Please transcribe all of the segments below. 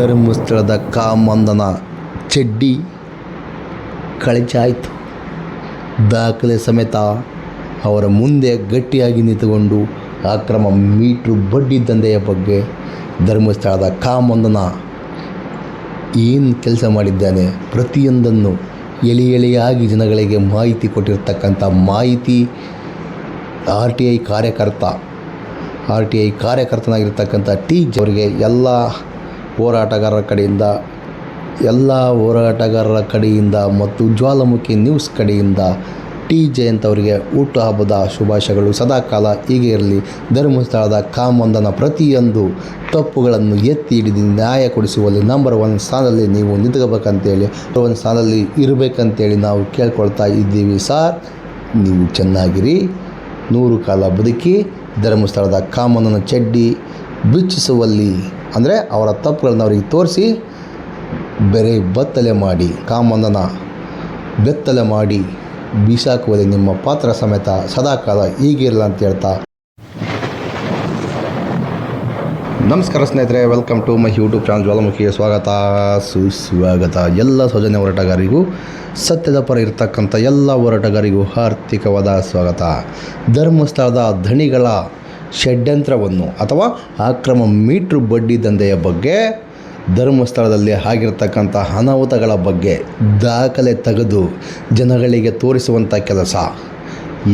ಧರ್ಮಸ್ಥಳದ ಕಾಮಂದನ ಚಡ್ಡಿ ಕಳಚಾಯಿತು. ದಾಖಲೆ ಸಮೇತ ಅವರ ಮುಂದೆ ಗಟ್ಟಿಯಾಗಿ ನಿಂತುಕೊಂಡು ಅಕ್ರಮ ಮೀಟ್ರು ಬಡ್ಡಿ ದಂಧೆಯ ಬಗ್ಗೆ ಧರ್ಮಸ್ಥಳದ ಕಾಮಂದನ ಏನು ಕೆಲಸ ಮಾಡಿದ್ದಾನೆ, ಪ್ರತಿಯೊಂದನ್ನು ಎಳೆಯಾಗಿ ಜನಗಳಿಗೆ ಮಾಹಿತಿ ಕೊಟ್ಟಿರ್ತಕ್ಕಂಥ ಮಾಹಿತಿ ಆರ್ ಟಿ ಐ ಕಾರ್ಯಕರ್ತನಾಗಿರ್ತಕ್ಕಂಥ ಟಿ ಅವರಿಗೆ ಎಲ್ಲ ಹೋರಾಟಗಾರರ ಕಡೆಯಿಂದ ಮತ್ತು ಜ್ವಾಲಾಮುಖಿ ನ್ಯೂಸ್ ಕಡೆಯಿಂದ ಟಿ ಜಯಂತ್ ಅವರಿಗೆ ಹುಟ್ಟುಹಬ್ಬದ ಶುಭಾಶಯಗಳು. ಸದಾಕಾಲ ಹೀಗೆ ಇರಲಿ. ಧರ್ಮಸ್ಥಳದ ಕಾಮಂದನ ಪ್ರತಿಯೊಂದು ತಪ್ಪುಗಳನ್ನು ಎತ್ತಿ ಹಿಡಿದು ನ್ಯಾಯ ಕೊಡಿಸುವಲ್ಲಿ ನಂಬರ್ 1 ಸ್ಥಾನದಲ್ಲಿ ನೀವು ನಿಂತ್ಕೋಬೇಕಂತೇಳಿ, 1 ಸ್ಥಾನದಲ್ಲಿ ಇರಬೇಕಂತೇಳಿ ನಾವು ಕೇಳ್ಕೊಳ್ತಾ ಇದ್ದೀವಿ. ಸಾರ್, ನೀವು ಚೆನ್ನಾಗಿರಿ, 100 ಕಾಲ ಬದುಕಿ, ಧರ್ಮಸ್ಥಳದ ಕಾಮಂದನ ಚಡ್ಡಿ ಬಿಚ್ಚಿಸುವಲ್ಲಿ ಅಂದರೆ ಅವರ ತಪ್ಪುಗಳನ್ನು ಅವರಿಗೆ ತೋರಿಸಿ ಬೆತ್ತಲೆ ಮಾಡಿ, ಕಾಮಂದನ ಬೆತ್ತಲೆ ಮಾಡಿ ಬೀಸಾಕುವಲ್ಲಿ ನಿಮ್ಮ ಪಾತ್ರ ಸಮೇತ ಸದಾಕಾಲ ಹೀಗೆ ಇರಲ್ಲ ಅಂತ ಹೇಳ್ತಾ, ನಮಸ್ಕಾರ ಸ್ನೇಹಿತರೆ, welcome to my YouTube channel ಜ್ವಾಲಾಮುಖಿಗೆ ಸ್ವಾಗತ ಸುಸ್ವಾಗತ. ಎಲ್ಲ ಸೌಜನ್ಯ ಹೋರಾಟಗಾರರಿಗೂ, ಸತ್ಯದ ಪರ ಇರತಕ್ಕಂಥ ಎಲ್ಲ ಹೋರಾಟಗಾರರಿಗೂ ಆರ್ಥಿಕವಾದ ಸ್ವಾಗತ. ಧರ್ಮಸ್ಥಳದ ಧಣಿಗಳ ಷಡ್ಯಂತ್ರವನ್ನು ಅಥವಾ ಅಕ್ರಮ ಮೀಟ್ರು ಬಡ್ಡಿ ದಂಧೆಯ ಬಗ್ಗೆ, ಧರ್ಮಸ್ಥಳದಲ್ಲಿ ಆಗಿರತಕ್ಕಂಥ ಅನಾಹುತಗಳ ಬಗ್ಗೆ ದಾಖಲೆ ತೆಗೆದು ಜನಗಳಿಗೆ ತೋರಿಸುವಂಥ ಕೆಲಸ,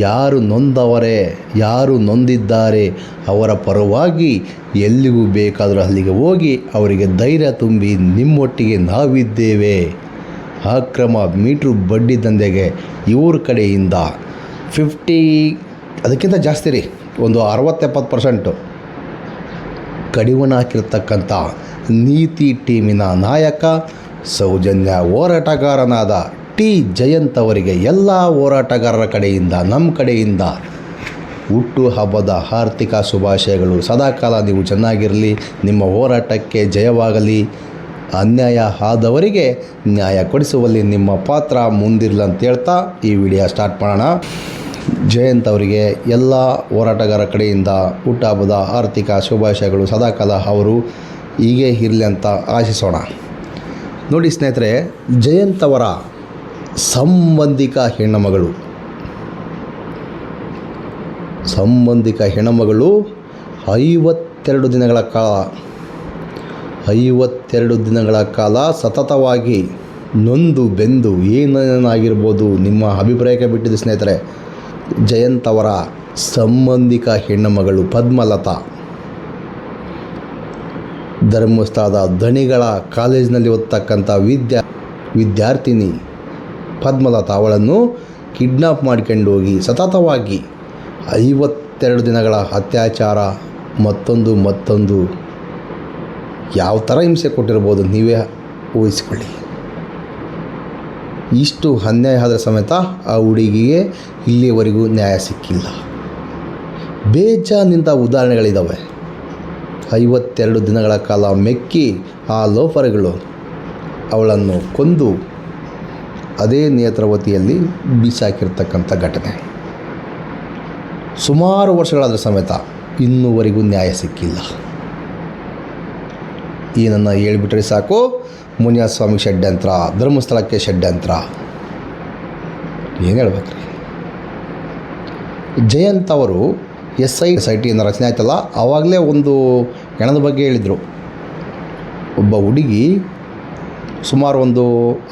ಯಾರು ನೊಂದಿದ್ದಾರೆ ಅವರ ಪರವಾಗಿ ಎಲ್ಲಿಗೂ ಬೇಕಾದರೂ ಅಲ್ಲಿಗೆ ಹೋಗಿ ಅವರಿಗೆ ಧೈರ್ಯ ತುಂಬಿ ನಿಮ್ಮೊಟ್ಟಿಗೆ ನಾವಿದ್ದೇವೆ. ಅಕ್ರಮ ಮೀಟ್ರು ಬಡ್ಡಿ ದಂಧೆಗೆ ಇವ್ರ ಕಡೆಯಿಂದ 50 ಅದಕ್ಕಿಂತ ಜಾಸ್ತಿ ರೀ, ಒಂದು 60-70% ಕಡಿವಾಣ ಹಾಕಿರ್ತಕ್ಕಂಥ ನೀತಿ ಟೀಮಿನ ನಾಯಕ ಸೌಜನ್ಯ ಹೋರಾಟಗಾರನಾದ ಟಿ ಜಯಂತ್ ಅವರಿಗೆ ಎಲ್ಲ ಹೋರಾಟಗಾರರ ಕಡೆಯಿಂದ, ನಮ್ಮ ಕಡೆಯಿಂದ ಹುಟ್ಟು ಹಬ್ಬದ ಆರ್ಥಿಕ ಶುಭಾಶಯಗಳು. ಸದಾಕಾಲ ನೀವು ಚೆನ್ನಾಗಿರಲಿ, ನಿಮ್ಮ ಹೋರಾಟಕ್ಕೆ ಜಯವಾಗಲಿ, ಅನ್ಯಾಯ ಆದವರಿಗೆ ನ್ಯಾಯ ಕೊಡಿಸುವಲ್ಲಿ ನಿಮ್ಮ ಪಾತ್ರ ಮುಂದಿರಲಿ ಅಂತ ಹೇಳ್ತಾ ಈ ವಿಡಿಯೋ ಸ್ಟಾರ್ಟ್ ಮಾಡೋಣ. ಜಯಂತ್ ಅವರಿಗೆ ಎಲ್ಲ ಹೋರಾಟಗಾರರ ಕಡೆಯಿಂದ ಹುಟ್ಟುಹಬ್ಬದ ಆರ್ಥಿಕ ಶುಭಾಶಯಗಳು. ಸದಾಕಾಲ ಅವರು ಹೀಗೆ ಇರಲಿ ಅಂತ ಆಶಿಸೋಣ. ನೋಡಿ ಸ್ನೇಹಿತರೆ, ಜಯಂತ್ ಅವರ ಸಂಬಂಧಿಕ ಹೆಣ್ಣುಮಗಳು 52 ದಿನಗಳ ಕಾಲ ಸತತವಾಗಿ ನೊಂದು ಬೆಂದು ಏನೇನಾಗಿರ್ಬೋದು ನಿಮ್ಮ ಅಭಿಪ್ರಾಯಕ್ಕೆ ಬಿಟ್ಟಿದೆ ಸ್ನೇಹಿತರೆ. ಜಯಂತ್ ಅವರ ಸಂಬಂಧಿಕ ಹೆಣ್ಣುಮಗಳು ಪದ್ಮಲತಾ, ಧರ್ಮಸ್ಥಳದ ಧಣಿಗಳ ಕಾಲೇಜಿನಲ್ಲಿ ಓದ್ತಕ್ಕಂಥ ವಿದ್ಯಾರ್ಥಿನಿ ಪದ್ಮಲತಾ ಅವಳನ್ನು ಕಿಡ್ನಾಪ್ ಮಾಡಿಕೊಂಡು ಹೋಗಿ ಸತತವಾಗಿ 52 ದಿನಗಳ ಅತ್ಯಾಚಾರ, ಮತ್ತೊಂದು ಯಾವ ಥರ ಹಿಂಸೆ ಕೊಟ್ಟಿರ್ಬೋದು ನೀವೇ ಊಹಿಸಿಕೊಳ್ಳಿ. ಇಷ್ಟು ಅನ್ಯಾಯ ಆದ ಸಮೇತ ಆ ಹುಡುಗಿಗೆ ಇಲ್ಲಿವರೆಗೂ ನ್ಯಾಯ ಸಿಕ್ಕಿಲ್ಲ. ಬೇಜಾನಿಂದ ಉದಾಹರಣೆಗಳಿದ್ದಾವೆ. 52 ದಿನಗಳ ಕಾಲ ಮೆಕ್ಕಿ ಆ ಲೋಫರ್ಗಳು ಅವಳನ್ನು ಕೊಂದು ಅದೇ ನೇತ್ರಾವತಿಯಲ್ಲಿ ಬೀಸಾಕಿರ್ತಕ್ಕಂಥ ಘಟನೆ. ಸುಮಾರು ವರ್ಷಗಳಾದ ಸಮೇತ ಇನ್ನೂವರೆಗೂ ನ್ಯಾಯ ಸಿಕ್ಕಿಲ್ಲ. ಏನನ್ನು ಹೇಳಿಬಿಟ್ರೆ ಸಾಕು, ಮುನಿಯಸ್ವಾಮಿ ಷಡ್ಯಂತ್ರ, ಧರ್ಮಸ್ಥಳಕ್ಕೆ ಷಡ್ಯಂತ್ರ, ಏನು ಹೇಳ್ಬೇಕ್ರಿ. ಜಯಂತ್ ಅವರು SIT ರಚನೆ ಆಯ್ತಲ್ಲ, ಆವಾಗಲೇ ಒಂದು ಹೆಣದ ಬಗ್ಗೆ ಹೇಳಿದರು. ಒಬ್ಬ ಹುಡುಗಿ ಸುಮಾರು ಒಂದು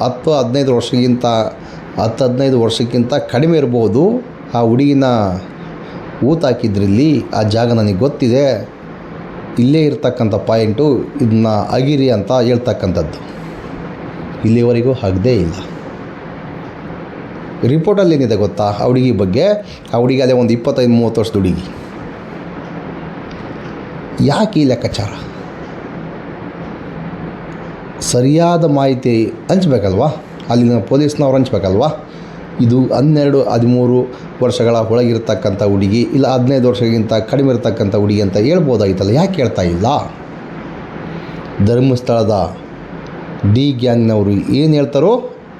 10-15 ವರ್ಷಕ್ಕಿಂತ ಕಡಿಮೆ ಇರ್ಬೋದು, ಆ ಹುಡುಗಿನ ಊತಾಕಿದ್ರಿಲ್ಲಿ, ಆ ಜಾಗ ನನಗೆ ಗೊತ್ತಿದೆ, ಇಲ್ಲೇ ಇರ್ತಕ್ಕಂಥ ಪಾಯಿಂಟು, ಇದನ್ನ ಅಗಿರಿ ಅಂತ ಹೇಳ್ತಕ್ಕಂಥದ್ದು ಇಲ್ಲಿವರೆಗೂ ಆಗದೇ ಇಲ್ಲ. ರಿಪೋರ್ಟಲ್ಲಿ ಏನಿದೆ ಗೊತ್ತಾ ಆ ಹುಡುಗಿ ಬಗ್ಗೆ? ಆ ಹುಡುಗಿ ಅದೇ ಒಂದು 25-30 ವರ್ಷದ ಹುಡುಗಿ. ಯಾಕೆ ಈ ಲೆಕ್ಕಾಚಾರ? ಸರಿಯಾದ ಮಾಹಿತಿ ಹಂಚ್ಬೇಕಲ್ವಾ, ಅಲ್ಲಿನ ಪೊಲೀಸ್ನವ್ರು ಹಂಚ್ಬೇಕಲ್ವಾ. ಇದು 12-13 ವರ್ಷಗಳ ಒಳಗಿರ್ತಕ್ಕಂಥ ಹುಡುಗಿ, ಇಲ್ಲ 15 ವರ್ಷಕ್ಕಿಂತ ಕಡಿಮೆ ಇರ್ತಕ್ಕಂಥ ಹುಡುಗಿ ಅಂತ ಹೇಳ್ಬೋದಾಗಿತ್ತಲ್ಲ, ಯಾಕೆ ಹೇಳ್ತಾ ಇಲ್ಲ? ಧರ್ಮಸ್ಥಳದ ಡಿ ಗ್ಯಾಂಗ್ನವರು ಏನು ಹೇಳ್ತಾರೋ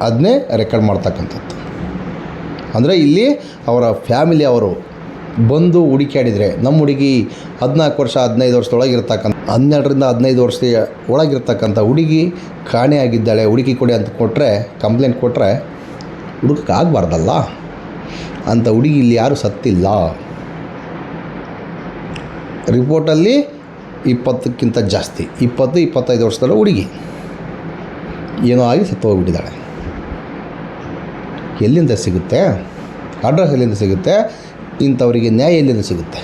ಅದನ್ನೇ ರೆಕಾರ್ಡ್ ಮಾಡ್ತಕ್ಕಂಥದ್ದು. ಅಂದರೆ ಇಲ್ಲಿ ಅವರ ಫ್ಯಾಮಿಲಿ ಅವರು ಬಂದು ಹುಡುಕಾಡಿದರೆ ನಮ್ಮ ಹುಡುಗಿ 14 ವರ್ಷ 15 ವರ್ಷದೊಳಗಿರ್ತಕ್ಕಂಥ 12ರಿಂದ 15 ವರ್ಷ ಒಳಗಿರ್ತಕ್ಕಂಥ ಹುಡುಗಿ ಕಾಣೆಯಾಗಿದ್ದಾಳೆ, ಹುಡುಕಿ ಕೊಡಿ ಅಂತ ಕೊಟ್ಟರೆ, ಕಂಪ್ಲೇಂಟ್ ಕೊಟ್ಟರೆ ಹುಡುಕಕ್ಕಾಗಬಾರ್ದಲ್ಲ. ಅಂಥ ಹುಡುಗಿ ಇಲ್ಲಿ ಯಾರೂ ಸತ್ತಿಲ್ಲ. ರಿಪೋರ್ಟಲ್ಲಿ 20ಕ್ಕಿಂತ ಜಾಸ್ತಿ 20-25 ವರ್ಷದಲ್ಲ ಹುಡುಗಿ ಏನೋ ಆಗಿ ಸತ್ತು ಹೋಗ್ಬಿಟ್ಟಿದ್ದಾಳೆ. ಎಲ್ಲಿಂದ ಸಿಗುತ್ತೆ ಅಡ್ರೆಸ್? ಎಲ್ಲಿಂದ ಸಿಗುತ್ತೆ? ಇಂಥವರಿಗೆ ನ್ಯಾಯ ಎಲ್ಲಿಂದ ಸಿಗುತ್ತೆ?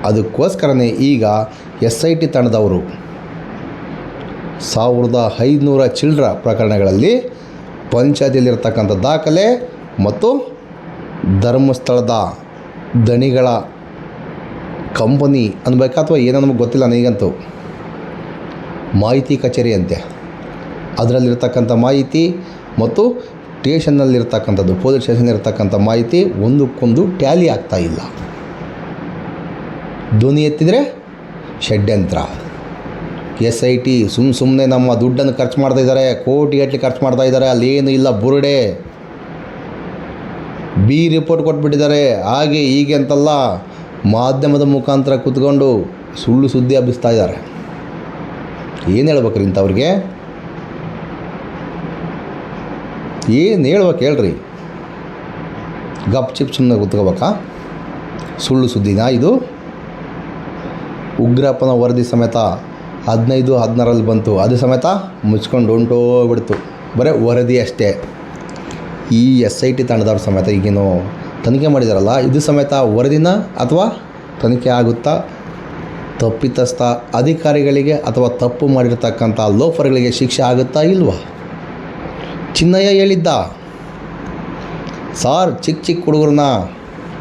ಅದಕ್ಕೋಸ್ಕರನೇ ಈಗ SIT ತಂಡದವರು 1500 ಚಿಲ್ಡ್ರ ಪ್ರಕರಣಗಳಲ್ಲಿ ಪಂಚಾಯತಿಯಲ್ಲಿರ್ತಕ್ಕಂಥ ದಾಖಲೆ ಮತ್ತು ಧರ್ಮಸ್ಥಳದ ದಣಿಗಳ ಕಂಪನಿ ಅನ್ಬೇಕಾ ಅಥವಾ ಏನೋ ನಮಗೆ ಗೊತ್ತಿಲ್ಲ ನನಗಂತೂ, ಮಾಹಿತಿ ಕಚೇರಿ ಅಂತೆ, ಅದರಲ್ಲಿರ್ತಕ್ಕಂಥ ಮಾಹಿತಿ ಮತ್ತು ಸ್ಟೇಷನ್ನಲ್ಲಿರ್ತಕ್ಕಂಥದ್ದು, ಪೊಲೀಸ್ ಸ್ಟೇಷನ್ನಲ್ಲಿರ್ತಕ್ಕಂಥ ಮಾಹಿತಿ ಒಂದಕ್ಕೊಂದು ಟ್ಯಾಲಿ ಆಗ್ತಾ ಇಲ್ಲ. ಧ್ವನಿ ಎತ್ತಿದರೆ ಷಡ್ಯಂತ್ರ. SIT ಸುಮ್ಮನೆ ನಮ್ಮ ದುಡ್ಡನ್ನು ಖರ್ಚು ಮಾಡ್ತಾಯಿದ್ದಾರೆ, ಕೋಟಿಗಟ್ಟಲೆ ಖರ್ಚು ಮಾಡ್ತಾಯಿದ್ದಾರೆ, ಅಲ್ಲೇನು ಇಲ್ಲ, ಬುರುಡೆ ರಿಪೋರ್ಟ್ ಕೊಟ್ಬಿಟ್ಟಿದ್ದಾರೆ. ಹಾಗೆ ಹೀಗೆ ಅಂತಲ್ಲ, ಮಾಧ್ಯಮದ ಮುಖಾಂತರ ಕೂತ್ಕೊಂಡು ಸುಳ್ಳು ಸುದ್ದಿ ಹಬ್ಬಿಸ್ತಾ ಇದ್ದಾರೆ. ಏನು ಹೇಳ್ಬೇಕ್ರಿ ಇಂಥವ್ರಿಗೆ? ಏನು ಹೇಳ್ಬೇಕು ಹೇಳ್ರಿ? ಗಪ್ ಚಿಪ್ ಸುಮ್ಮನೆ ಕೂತ್ಕೋಬೇಕಾ? ಸುಳ್ಳು ಸುದ್ದಿನ ಇದು? ಉಗ್ರಪ್ಪನ ವರದಿ ಸಮೇತ 15-16ರಲ್ಲಿ ಬಂತು, ಅದು ಸಮೇತ ಮುಚ್ಕೊಂಡು ಹೊಂಟೋಗ್ಬಿಡ್ತು. ಬರೀ ವರದಿ ಅಷ್ಟೇ. ಈ SIT ತಂಡದವ್ರ ಸಮೇತ ಈಗೇನು ತನಿಖೆ ಮಾಡಿದಾರಲ್ಲ, ಇದು ಸಮೇತ ವರದಿನ ಅಥವಾ ತನಿಖೆ ಆಗುತ್ತಾ? ತಪ್ಪಿತಸ್ಥ ಅಧಿಕಾರಿಗಳಿಗೆ ಅಥವಾ ತಪ್ಪು ಮಾಡಿರ್ತಕ್ಕಂಥ ಲೋಫರ್ಗಳಿಗೆ ಶಿಕ್ಷೆ ಆಗುತ್ತಾ ಇಲ್ವಾ? ಚಿನ್ನಯ್ಯ ಹೇಳಿದ್ದ, ಸಾರ್ ಚಿಕ್ಕ ಹುಡುಗರನ್ನ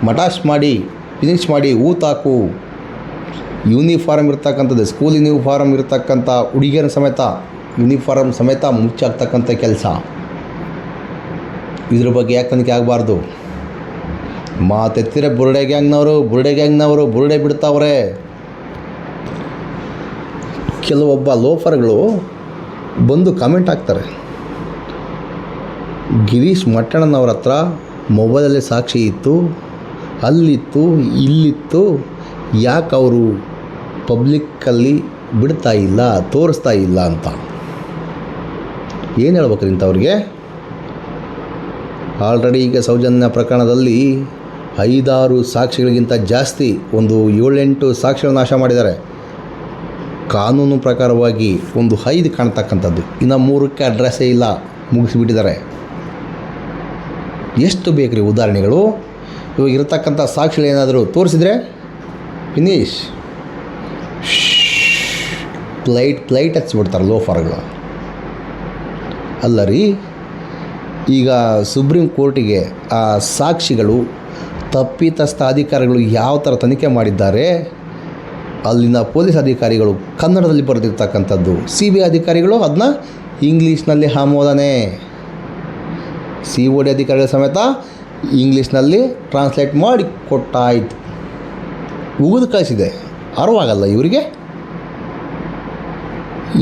ಮಟಾಶ್ ಮಾಡಿ ಫಿನಿಶ್ ಮಾಡಿ ಊತಾಕು, ಯೂನಿಫಾರ್ಮ್ ಇರ್ತಕ್ಕಂಥದ್ದು, ಸ್ಕೂಲ್ ಯೂನಿಫಾರ್ಮ್ ಇರ್ತಕ್ಕಂಥ ಹುಡುಗಿಯರ ಸಮೇತ ಯೂನಿಫಾರ್ಮ್ ಸಮೇತ ಮುಚ್ಚಾಗ್ತಕ್ಕಂಥ ಕೆಲಸ. ಇದ್ರ ಬಗ್ಗೆ ಯಾಕೆ ತನಿಖೆ ಆಗಬಾರ್ದು? ಮಾತೆತ್ತಿರ ಬುರುಡೆ ಗ್ಯಾಂಗ್ನವರು ಬುರುಡೆ ಬಿಡ್ತಾವ್ರೆ. ಕೆಲವೊಬ್ಬ ಲೋಫರ್ಗಳು ಬಂದು ಕಮೆಂಟ್ ಹಾಕ್ತಾರೆ, ಗಿರೀಶ್ ಮಟ್ಟಣ್ಣನವ್ರ ಹತ್ರ ಮೊಬೈಲಲ್ಲಿ ಸಾಕ್ಷಿ ಇತ್ತು, ಅಲ್ಲಿತ್ತು, ಇಲ್ಲಿತ್ತು, ಯಾಕೆ ಅವರು ಪಬ್ಲಿಕ್ಕಲ್ಲಿ ಬಿಡ್ತಾ ಇಲ್ಲ, ತೋರಿಸ್ತಾ ಇಲ್ಲ ಅಂತ. ಏನು ಹೇಳ್ಬೇಕ್ರಿ ಇಂಥವ್ರಿಗೆ? ಆಲ್ರೆಡಿ ಈಗ ಸೌಜನ್ಯ ಪ್ರಕರಣದಲ್ಲಿ 5-6 ಸಾಕ್ಷಿಗಳಿಗಿಂತ ಜಾಸ್ತಿ, ಒಂದು 7-8 ಸಾಕ್ಷಿಗಳು ನಾಶ ಮಾಡಿದ್ದಾರೆ. ಕಾನೂನು ಪ್ರಕಾರವಾಗಿ ಒಂದು 5 ಕಾಣ್ತಕ್ಕಂಥದ್ದು, ಇನ್ನು 3ಕ್ಕೆ ಅಡ್ರೆಸ್ಸೇ ಇಲ್ಲ, ಮುಗಿಸಿಬಿಟ್ಟಿದ್ದಾರೆ. ಎಷ್ಟು ಬೇಕ್ರಿ ಉದಾಹರಣೆಗಳು? ಇವಾಗ ಇರತಕ್ಕಂಥ ಸಾಕ್ಷಿಗಳೇನಾದರೂ ತೋರಿಸಿದರೆ ಫಿನಿಶ್, ಫ್ಲೈಟ್ ಹಚ್ಚಿಬಿಡ್ತಾರೆ ಲೋಫರ್ಗಳು. ಅಲ್ಲ ರೀ, ಈಗ ಸುಪ್ರೀಂ ಕೋರ್ಟಿಗೆ ಆ ಸಾಕ್ಷಿಗಳು, ತಪ್ಪಿತಸ್ಥ ಅಧಿಕಾರಿಗಳು ಯಾವ ಥರ ತನಿಖೆ ಮಾಡಿದ್ದಾರೆ, ಅಲ್ಲಿನ ಪೊಲೀಸ್ ಅಧಿಕಾರಿಗಳು ಕನ್ನಡದಲ್ಲಿ ಬರೆದಿರ್ತಕ್ಕಂಥದ್ದು, CBI ಅಧಿಕಾರಿಗಳು ಅದನ್ನ ಇಂಗ್ಲೀಷ್ನಲ್ಲಿ ಆಮೋದನೆ, COD ಅಧಿಕಾರಿಗಳ ಸಮೇತ ಇಂಗ್ಲೀಷ್ನಲ್ಲಿ ಟ್ರಾನ್ಸ್ಲೇಟ್ ಮಾಡಿ ಕೊಟ್ಟಾಯಿತು, ಉಗಿದು ಕಳಿಸಿದೆ. ಅರ್ವಾಗಲ್ಲ ಇವರಿಗೆ?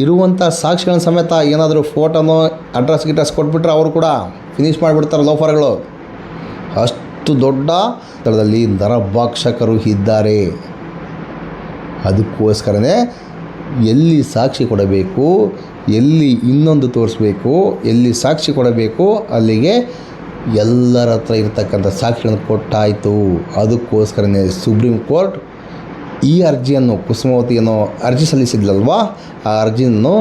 ಇರುವಂಥ ಸಾಕ್ಷಿಗಳ ಸಮೇತ ಏನಾದರೂ ಫೋಟೋನೋ ಅಡ್ರೆಸ್ ಕೊಟ್ಬಿಟ್ರೆ ಅವರು ಕೂಡ ಫಿನಿಶ್ ಮಾಡಿಬಿಡ್ತಾರೆ ಲೋಫರ್ಗಳು. ಅಷ್ಟು ದೊಡ್ಡ ಸ್ಥಳದಲ್ಲಿ ನರಭಕ್ಷಕರು ಇದ್ದಾರೆ. ಅದಕ್ಕೋಸ್ಕರನೇ ಎಲ್ಲಿ ಸಾಕ್ಷಿ ಕೊಡಬೇಕು, ಎಲ್ಲಿ ಇನ್ನೊಂದು ತೋರಿಸ್ಬೇಕು, ಎಲ್ಲಿ ಸಾಕ್ಷಿ ಕೊಡಬೇಕು ಅಲ್ಲಿಗೆ ಎಲ್ಲರ ಹತ್ರ ಇರತಕ್ಕಂಥ ಸಾಕ್ಷಿಗಳನ್ನು ಕೊಟ್ಟಾಯಿತು. ಅದಕ್ಕೋಸ್ಕರನೇ ಸುಪ್ರೀಂ ಕೋರ್ಟ್ ಈ ಅರ್ಜಿಯನ್ನು, ಕುಸುಮಾವತಿಯನ್ನು ಅರ್ಜಿ ಸಲ್ಲಿಸಿದ್ಲಲ್ವಾ, ಆ ಅರ್ಜಿಯನ್ನು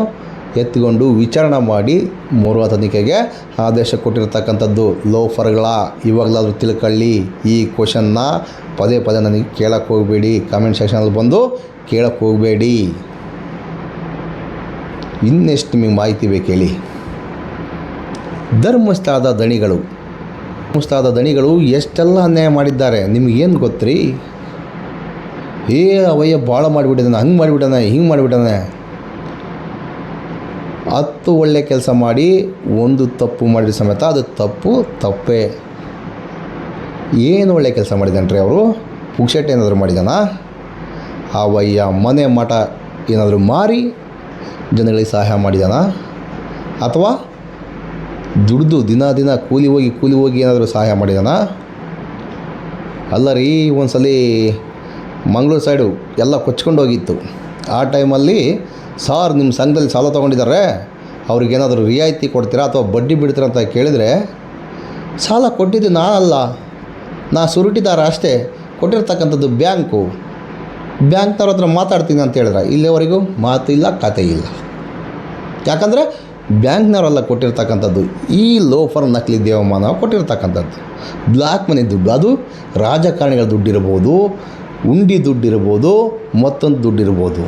ಎತ್ತಿಕೊಂಡು ವಿಚಾರಣೆ ಮಾಡಿ ಮೂರವ ತನಿಖೆಗೆ ಆದೇಶ ಕೊಟ್ಟಿರ್ತಕ್ಕಂಥದ್ದು. ಲೋಫರ್ಗಳ ಇವಾಗಲಾದರೂ ತಿಳ್ಕೊಳ್ಳಿ. ಈ ಕ್ವಶನ್ನ ಪದೇ ನನಗೆ ಕೇಳಕ್ಕೆ ಹೋಗಬೇಡಿ, ಕಾಮೆಂಟ್ ಸೆಕ್ಷನಲ್ಲಿ ಬಂದು ಕೇಳಕ್ಕೆ ಹೋಗಬೇಡಿ. ಇನ್ನೆಷ್ಟು ನಿಮಗೆ ಮಾಹಿತಿ ಬೇಕು ಹೇಳಿ? ಧರ್ಮಸ್ಥಳದ ದಣಿಗಳು ಎಷ್ಟೆಲ್ಲ ಅನ್ಯಾಯ ಮಾಡಿದ್ದಾರೆ ನಿಮಗೇನು ಗೊತ್ತ್ರಿ? ಅವಯ್ಯ ಭಾಳ ಮಾಡಿಬಿಟ್ಟಿದ್ದಾನೆ, ಹಂಗೆ ಮಾಡಿಬಿಟ್ಟಾನೆ, ಹಿಂಗೆ ಮಾಡಿಬಿಟ್ಟಾನೆ. 10 ಒಳ್ಳೆ ಕೆಲಸ ಮಾಡಿ ಒಂದು ತಪ್ಪು ಮಾಡಿದ ಸಮೇತ ಅದು ತಪ್ಪೇ. ಏನು ಒಳ್ಳೆ ಕೆಲಸ ಮಾಡಿದಾನ್ರಿ ಅವರು? ಪುಕ್ಷಟೆ ಏನಾದರೂ ಮಾಡಿದಾನ? ಅವಯ್ಯ ಮನೆ ಮಠ ಏನಾದರೂ ಮಾರಿ ಜನಗಳಿಗೆ ಸಹಾಯ ಮಾಡಿದಾನ? ಅಥವಾ ದುಡ್ದು ದಿನ ಕೂಲಿ ಹೋಗಿ ಏನಾದರೂ ಸಹಾಯ ಮಾಡಿದಾನ? ಅಲ್ಲ ರೀ, ಒಂದ್ಸಲ ಮಂಗಳೂರು ಸೈಡು ಎಲ್ಲ ಕೊಚ್ಕೊಂಡು ಹೋಗಿತ್ತು. ಆ ಟೈಮಲ್ಲಿ ಸಾರ್ ನಿಮ್ಮ ಸಂಘದಲ್ಲಿ ಸಾಲ ತೊಗೊಂಡಿದ್ದಾರೆ, ಅವ್ರಿಗೇನಾದರೂ ರಿಯಾಯಿತಿ ಕೊಡ್ತೀರಾ ಅಥವಾ ಬಡ್ಡಿ ಬಿಡ್ತೀರಾ ಅಂತ ಕೇಳಿದರೆ, ಸಾಲ ಕೊಟ್ಟಿದ್ದು ನಾನಲ್ಲ, ನಾ ಸುರುಟಿದಾರ ಅಷ್ಟೇ, ಕೊಟ್ಟಿರ್ತಕ್ಕಂಥದ್ದು ಬ್ಯಾಂಕ್ನವ್ರ ಹತ್ರ ಮಾತಾಡ್ತೀನಿ ಅಂತ ಹೇಳಿದ್ರೆ ಇಲ್ಲಿವರೆಗೂ ಮಾತು ಇಲ್ಲ, ಕತೆ ಇಲ್ಲ. ಯಾಕಂದರೆ ಬ್ಯಾಂಕ್ನವರೆಲ್ಲ ಕೊಟ್ಟಿರ್ತಕ್ಕಂಥದ್ದು ಈ ಲೋಫರ್ ನಕಲಿ ದೇವಮಾನವ ಕೊಟ್ಟಿರ್ತಕ್ಕಂಥದ್ದು ಬ್ಲ್ಯಾಕ್ ಮನಿ ದುಡ್ಡು. ಅದು ರಾಜಕಾರಣಿಗಳ ದುಡ್ಡಿರ್ಬೋದು, ಉಂಡಿ ದುಡ್ಡಿರ್ಬೋದು, ಮತ್ತೊಂದು ದುಡ್ಡಿರ್ಬೋದು.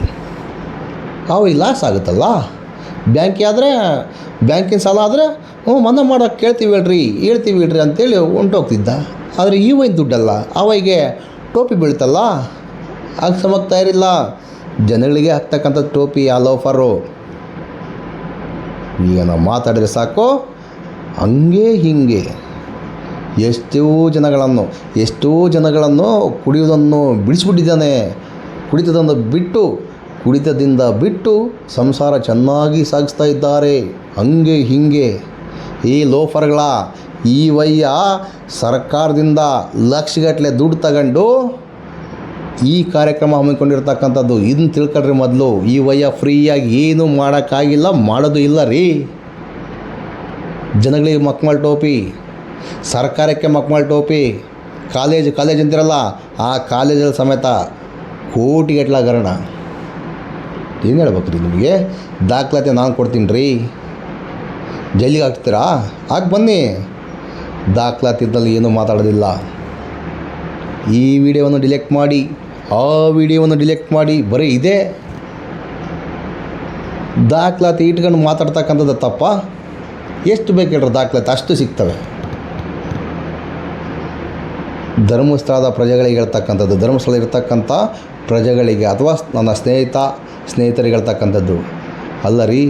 ಅವು ಲಾಸ್ ಆಗುತ್ತಲ್ಲ. ಬ್ಯಾಂಕಿನ ಸಾಲ ಆದರೆ ಮನ್ನಾ ಮಾಡೋಕ್ಕೆ ಹೇಳ್ತೀವಿ ಹೇಳ್ರಿ ಅಂತೇಳಿ ಹೊಂಟೋಗ್ತಿದ್ದ. ಆದರೆ ಈವೈನ ದುಡ್ಡಲ್ಲ, ಅವೈಗೆ ಟೋಪಿ ಬೀಳ್ತಲ್ಲ, ಆಗ ಸಮಗ್ತಾ ಇರಲಿಲ್ಲ. ಜನಗಳಿಗೆ ಹಾಕ್ತಕ್ಕಂಥ ಟೋಪಿ ಆ ಲೋಫರು. ಈಗ ನಾವು ಮಾತಾಡಿದ್ರೆ ಸಾಕು, ಹಂಗೆ ಹಿಂಗೆ ಎಷ್ಟೋ ಜನಗಳನ್ನು ಕುಡಿಯೋದನ್ನು ಬಿಡಿಸ್ಬಿಟ್ಟಿದ್ದಾನೆ. ಕುಡಿತದಿಂದ ಬಿಟ್ಟು ಸಂಸಾರ ಚೆನ್ನಾಗಿ ಸಾಗಿಸ್ತಾ ಇದ್ದಾರೆ. ಹಂಗೆ ಹಿಂಗೆ ಈ ಲೋಫರ್ಗಳ ಈ ವಯ್ಯ ಸರ್ಕಾರದಿಂದ ಲಕ್ಷಗಟ್ಟಲೆ ದುಡ್ಡು ತಗೊಂಡು ಈ ಕಾರ್ಯಕ್ರಮ ಹಮ್ಮಿಕೊಂಡಿರ್ತಕ್ಕಂಥದ್ದು. ಇದನ್ನು ತಿಳ್ಕೊಳ್ರಿ ಮೊದಲು. ಈ ವಯ್ಯ ಫ್ರೀಯಾಗಿ ಏನೂ ಮಾಡೋಕ್ಕಾಗಿಲ್ಲ, ಮಾಡೋದು ಇಲ್ಲ ರೀ. ಜನಗಳಿಗೆ ಮಕ್ಮಲ್ ಟೋಪಿ, ಸರ್ಕಾರಕ್ಕೆ ಮಕ್ಮಲ್ ಟೋಪಿ, ಕಾಲೇಜ್ ಅಂತಿರಲ್ಲ, ಆ ಕಾಲೇಜಲ್ಲಿ ಸಮೇತ ಕೋಟಿಗಟ್ಟಲೆ ಹಗರಣ. ಏನು ಹೇಳ್ಬೇಕು ರೀ ನಿಮಗೆ? ದಾಖಲಾತಿ ನಾನು ಕೊಡ್ತೀನಿ ರೀ. ಜೈಲಿಗೆ ಹಾಕ್ತೀರಾ? ಹಾಕಿ ಬನ್ನಿ. ದಾಖಲಾತಿದ್ದಲ್ಲಿ ಏನೂ ಮಾತಾಡೋದಿಲ್ಲ. ಈ ವಿಡಿಯೋವನ್ನು ಡಿಲೆಕ್ಟ್ ಮಾಡಿ, ಆ ವಿಡಿಯೋವನ್ನು ಡಿಲೆಕ್ಟ್ ಮಾಡಿ, ಬರೀ ಇದೇ ದಾಖಲಾತಿ ಇಟ್ಕೊಂಡು ಮಾತಾಡ್ತಕ್ಕಂಥದ್ದು ತಪ್ಪ? ಎಷ್ಟು ಬೇಕು ಹೇಳ್ರಿ ದಾಖಲಾತಿ, ಅಷ್ಟು ಸಿಗ್ತವೆ. ಧರ್ಮಸ್ಥಳದ ಪ್ರಜೆಗಳಿಗೆ ಹೇಳ್ತಕ್ಕಂಥದ್ದು, ಧರ್ಮಸ್ಥಳ ಇರ್ತಕ್ಕಂಥ ಪ್ರಜೆಗಳಿಗೆ ಅಥವಾ ನನ್ನ ಸ್ನೇಹಿತರಿಗೆ ಹೇಳ್ತಕ್ಕಂಥದ್ದು. ಅಲ್ಲ ರೀ,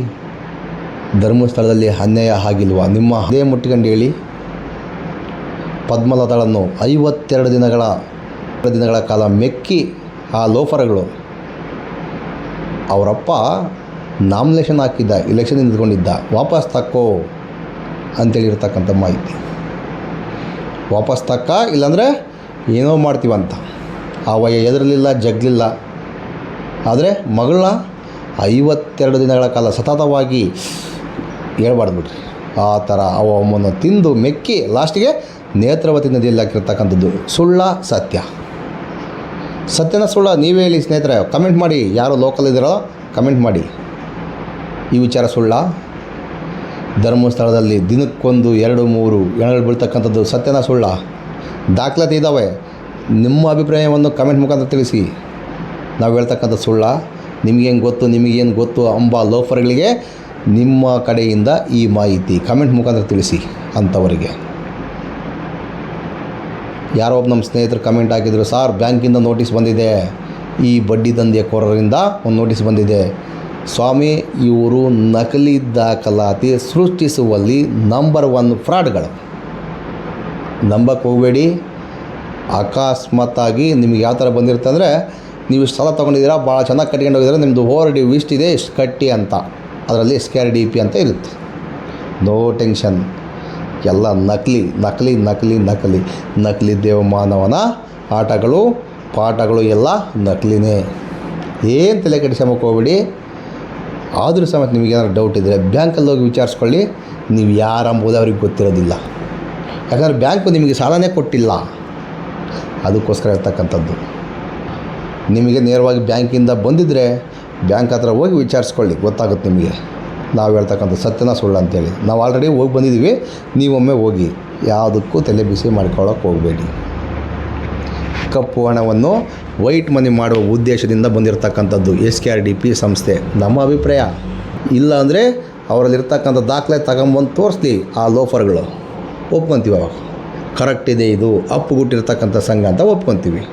ಧರ್ಮಸ್ಥಳದಲ್ಲಿ ಅನ್ಯಾಯ ಆಗಿಲ್ವಾ? ನಿಮ್ಮ ಅದೇ ಮುಟ್ಕೊಂಡು ಹೇಳಿ. ಪದ್ಮಲತಾಳನ್ನು 52 ದಿನಗಳ ಕಾಲ ಮೆಕ್ಕಿ ಆ ಲೋಫರ್ಗಳು, ಅವರಪ್ಪ ನಾಮಿನೇಷನ್ ಹಾಕಿದ್ದ, ಎಲೆಕ್ಷನ್ ನಿಂತ್ಕೊಂಡಿದ್ದ, ವಾಪಸ್ ತಕ್ಕೋ ಅಂತೇಳಿರ್ತಕ್ಕಂಥ ಮಾಹಿತಿ. ವಾಪಸ್ ತಕ್ಕ, ಇಲ್ಲಾಂದರೆ ಏನೋ ಮಾಡ್ತೀವಂತ. ಆ ವಯ್ಯ ಎದುರಲಿಲ್ಲ, ಜಗ್ಲಿಲ್ಲ. ಆದರೆ ಮಗಳನ್ನ 52 ದಿನಗಳ ಕಾಲ ಸತತವಾಗಿ ಹೇಳ್ಬಾರ್ದು ಬಿಡ್ರಿ, ಆ ಥರ ಅಮ್ಮನ್ನು ತಿಂದು ಮೆಕ್ಕಿ ಲಾಸ್ಟಿಗೆ ನೇತ್ರಾವತಿ ನದಿಯಲ್ಲಿ ಹಾಕಿರ್ತಕ್ಕಂಥದ್ದು ಸುಳ್ಳ ಸತ್ಯನ ಸುಳ್ಳ? ನೀವೇ ಹೇಳಿ ಸ್ನೇಹಿತರೆ, ಕಮೆಂಟ್ ಮಾಡಿ. ಯಾರು ಲೋಕಲ್ ಇದ್ದೀರೋ ಕಮೆಂಟ್ ಮಾಡಿ. ಈ ವಿಚಾರ ಸುಳ್ಳ? ಧರ್ಮಸ್ಥಳದಲ್ಲಿ ದಿನಕ್ಕೊಂದು 2-3 ಹೆಣಗಳು ಬೀಳ್ತಕ್ಕಂಥದ್ದು ಸತ್ಯನ ಸುಳ್ಳ? ದಾಖಲಾತಿ ಇದ್ದಾವೆ. ನಿಮ್ಮ ಅಭಿಪ್ರಾಯವನ್ನು ಕಮೆಂಟ್ ಮುಖಾಂತರ ತಿಳಿಸಿ. ನಾವು ಹೇಳ್ತಕ್ಕಂಥ ಸುಳ್ಳ? ನಿಮಗೇನು ಗೊತ್ತು ಅಂಬ ಲೋಫರ್ಗಳಿಗೆ ನಿಮ್ಮ ಕಡೆಯಿಂದ ಈ ಮಾಹಿತಿ ಕಮೆಂಟ್ ಮುಖಾಂತರ ತಿಳಿಸಿ. ಅಂಥವರಿಗೆ ಯಾರೋ ಒಬ್ಬ ನಮ್ಮ ಸ್ನೇಹಿತರು ಕಮೆಂಟ್ ಹಾಕಿದರು, ಸಾರ್ ಬ್ಯಾಂಕಿಂದ ನೋಟಿಸ್ ಬಂದಿದೆ, ಈ ಬಡ್ಡಿ ದಂಧೆಕೋರರಿಂದ ಒಂದು ನೋಟಿಸ್ ಬಂದಿದೆ ಸ್ವಾಮಿ. ಇವರು ನಕಲಿ ದಾಖಲಾತಿ ಸೃಷ್ಟಿಸುವಲ್ಲಿ ನಂಬರ್ 1 ಫ್ರಾಡ್ಗಳು. ನಂಬಕ್ಕೆ ಹೋಗಬೇಡಿ. ಅಕಸ್ಮಾತ್ತಾಗಿ ನಿಮಗೆ ಯಾವ ಥರ ಬಂದಿರುತ್ತೆ ಅಂದರೆ, ನೀವು ಇಷ್ಟು ಸಾಲ ತೊಗೊಂಡಿದ್ದೀರಾ, ಭಾಳ ಚೆನ್ನಾಗಿ ಕಟ್ಕೊಂಡು ಹೋಗಿದ್ದೀರಾ, ನಿಮ್ಮದು ಓವರ್ ಡ್ಯೂ ಇಷ್ಟಿದೆ, ಇಷ್ಟು ಕಟ್ಟಿ ಅಂತ, ಅದರಲ್ಲಿ SKRDP ಅಂತ ಇರುತ್ತೆ. No tension. ಎಲ್ಲ ನಕಲಿ ದೇವಮಾನವನ ಆಟಗಳು ಪಾಠಗಳು ಎಲ್ಲ ನಕಲಿನೇ. ಏನು ತಲೆ ಕೆಡಿಸ್ಕೊಂಬಕ್ಕೆ ಹೋಗ್ಬೇಡಿ. ಆದರೂ ಸಮೇತ ನಿಮಗೇನಾದ್ರು ಡೌಟ್ ಇದ್ದರೆ ಬ್ಯಾಂಕಲ್ಲಿ ಹೋಗಿ ವಿಚಾರಿಸ್ಕೊಳ್ಳಿ. ನೀವು ಯಾರಂಬುದು ಅವ್ರಿಗೆ ಗೊತ್ತಿರೋದಿಲ್ಲ. ಯಾಕಂದರೆ ಬ್ಯಾಂಕು ನಿಮಗೆ ಸಾಲನೇ ಕೊಟ್ಟಿಲ್ಲ, ಅದಕ್ಕೋಸ್ಕರ ಇರ್ತಕ್ಕಂಥದ್ದು. ನಿಮಗೆ ನೇರವಾಗಿ ಬ್ಯಾಂಕಿಂದ ಬಂದಿದ್ದರೆ ಬ್ಯಾಂಕ್ ಹತ್ರ ಹೋಗಿ ವಿಚಾರಿಸ್ಕೊಳ್ಳಿ, ಗೊತ್ತಾಗುತ್ತೆ ನಿಮಗೆ ನಾವು ಹೇಳ್ತಕ್ಕಂಥ ಸತ್ಯನ ಸುಳ್ಳು ಅಂತೇಳಿ. ನಾವು ಆಲ್ರೆಡಿ ಹೋಗಿ ಬಂದಿದ್ದೀವಿ, ನೀವೊಮ್ಮೆ ಹೋಗಿ. ಯಾವುದಕ್ಕೂ ತಲೆ ಬಿಸಿ ಮಾಡ್ಕೊಳ್ಳೋಕೆ ಹೋಗಬೇಡಿ. ಕಪ್ಪು ಹಣವನ್ನು ವೈಟ್ ಮನಿ ಮಾಡುವ ಉದ್ದೇಶದಿಂದ ಬಂದಿರತಕ್ಕಂಥದ್ದು SKRDP ಸಂಸ್ಥೆ. ನಮ್ಮ ಅಭಿಪ್ರಾಯ ಇಲ್ಲ ಅಂದರೆ ಅವರಲ್ಲಿರ್ತಕ್ಕಂಥ ದಾಖಲೆ ತಗೊಂಬಂದು ತೋರಿಸ್ಲಿ ಆ ಲೋಫರ್ಗಳು, ಒಪ್ಕೊತೀವಿ. ಅವಾಗ ಕರೆಕ್ಟ್ ಇದೆ, ಇದು ಅಪ್ಪುಗುಟ್ಟಿರ್ತಕ್ಕಂಥ ಸಂಘ ಅಂತ ಒಪ್ಕೊತೀವಿ.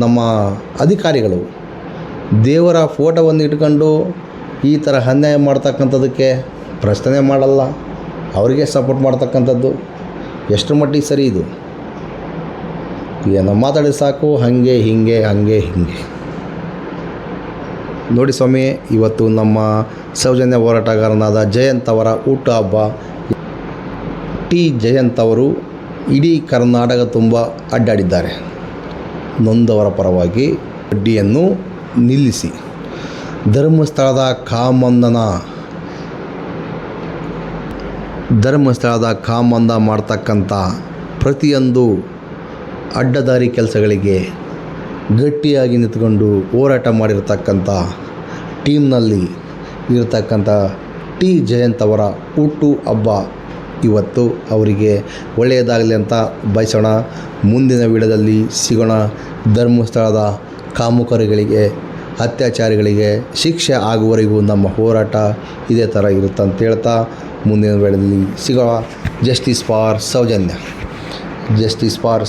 ನಮ್ಮ ಅಧಿಕಾರಿಗಳು ದೇವರ ಫೋಟೋವನ್ನು ಇಟ್ಕೊಂಡು ಈ ಥರ ಅನ್ಯಾಯ ಮಾಡ್ತಕ್ಕಂಥದ್ದಕ್ಕೆ ಪ್ರಶ್ನೆ ಮಾಡಲ್ಲ, ಅವರಿಗೆ ಸಪೋರ್ಟ್ ಮಾಡ್ತಕ್ಕಂಥದ್ದು ಎಷ್ಟು ಮಟ್ಟಿಗೆ ಸರಿ ಇದು? ಏನೋ ಮಾತಾಡಿ ಸಾಕು, ಹಾಗೆ ಹೀಗೆ ನೋಡಿ ಸ್ವಾಮಿ. ಇವತ್ತು ನಮ್ಮ ಸೌಜನ್ಯ ಹೋರಾಟಗಾರನಾದ ಜಯಂತ್ ಅವರ ಹುಟ್ಟುಹಬ್ಬ. ಜಯಂತ್ ಅವರು ಇಡೀ ಕರ್ನಾಟಕ ತುಂಬ ಅಡ್ಡಾಡಿದ್ದಾರೆ. ನೊಂದವರ ಪರವಾಗಿ ಬಡ್ಡಿಯನ್ನು ನಿಲ್ಲಿಸಿ ಧರ್ಮಸ್ಥಳದ ಕಾಮಂದ ಮಾಡ್ತಕ್ಕಂಥ ಪ್ರತಿಯೊಂದು ಅಡ್ಡದಾರಿ ಕೆಲಸಗಳಿಗೆ ಗಟ್ಟಿಯಾಗಿ ನಿಂತ್ಕೊಂಡು ಹೋರಾಟ ಮಾಡಿರ್ತಕ್ಕಂಥ ಟೀಮ್ನಲ್ಲಿ ಇರತಕ್ಕಂಥ ಟಿ ಜಯಂತ್ ಅವರ ಹುಟ್ಟು ಹಬ್ಬ ಇವತ್ತು. ಅವರಿಗೆ ಒಳ್ಳೆಯದಾಗಲಿ ಅಂತ ಬಯಸೋಣ. ಮುಂದಿನ ವಿಡಿಯೋದಲ್ಲಿ ಸಿಗೋಣ. ಧರ್ಮಸ್ಥಳದ ಕಾಮುಕರುಗಳಿಗೆ, ಅತ್ಯಾಚಾರಿಗಳಿಗೆ ಶಿಕ್ಷೆ ಆಗುವವರೆಗೂ ನಮ್ಮ ಹೋರಾಟ ಇದೇ ಥರ ಇರುತ್ತೆ ಅಂತ ಹೇಳ್ತಾ ಮುಂದಿನ ವಿಡಿಯೋದಲ್ಲಿ ಸಿಗೋಣ. ಜಸ್ಟಿಸ್ ಫಾರ್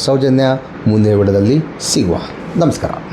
ಸೌಜನ್ಯ ಮುಂದಿನ ವಿಡಿಯೋದಲ್ಲಿ ಸಿಗುವ. ನಮಸ್ಕಾರ.